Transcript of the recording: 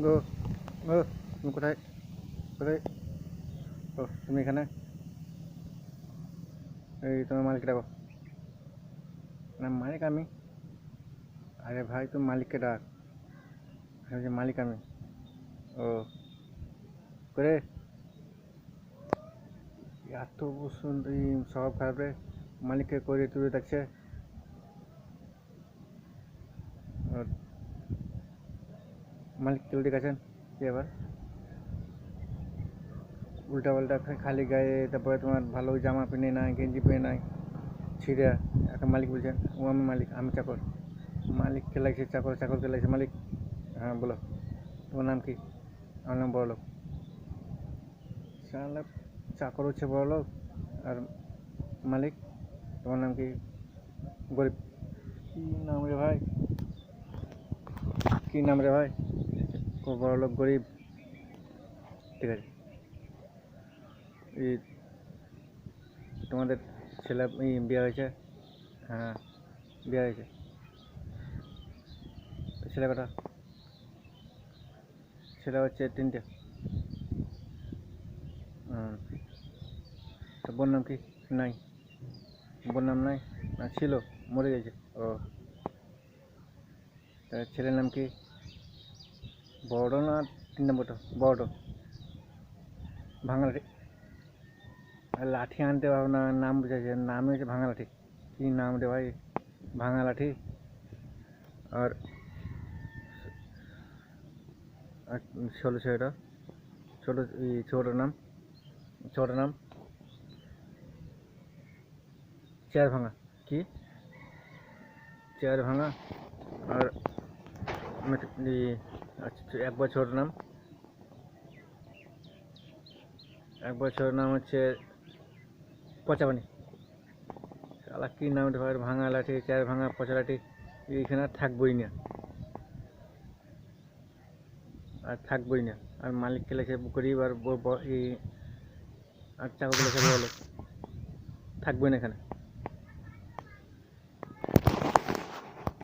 গো গো, তুমি কোথায় কোথায়? ও তুমি এখানে? এই তোমার মালিক ডাকো। না মালিক আমি। আরে ভাই তুমি মালিককে ডাক। আমি যে মালিক আমি। ও করে এত সুন্দর স্বভাব খারাপ রে। মালিককে করে তুলে ডাকছে। মালিক তুলে ডেকেছেন কি আবার উল্টা পাল্টা খালি গায়ে, তারপরে তোমার ভালো জামা পিনে নাই, গেঞ্জি পিনে নাই, ছিঁড়ে। একটা মালিক বলছেন ও আমি মালিক, আমি চাকর। মালিককে লাগছে চাকর, চাকরকে লাগছে মালিক। হ্যাঁ বলো, তোমার নাম কি? আমার নাম বড়লোক। সালা, চাকর হচ্ছে বড়লোক আর মালিক তোমার নাম কি? গরিব। কি নাম রে ভাই, কি নাম রে ভাই? বড়লোক গরিব, ঠিক আছে। এই তোমাদের ছেলে বিয়ে হয়েছে? হ্যাঁ বিয়ে হয়েছে। ছেলে কটা? ছেলে হচ্ছে 3টে। তো বোন নাম কি? নাই, বোন নাম নাই? না ছিল, মরে গেছে। ও ছেলের নাম কি? বড় না 3 নম্বরটা? বড় ভাঙা লাঠি। লাঠি আনতে পারবো না, নাম বুঝেছে, নাম হয়েছে ভাঙা লাঠি। কি নাম রে ভাই, ভাঙা লাঠি। আর ষোলো ছেলেটা, ছোটো ছোটোর নাম, ছোটোর নাম চেয়ার ভাঙা। কি চেয়ার ভাঙা? আর আচ্ছা 1 বছর নাম, 1 বছর নাম হচ্ছে পচাপানি। শালা কি নাম রে ভাই, ভাঙা লাঠি, চেয়ার ভাঙা, পচা লাঠি। এইখানে আর থাকবোই না, আর থাকবোই না। আর মালিক খেলেছে গরিব, আর আর চাকর খেলেছে বড় লোক। থাকবোই না এখানে।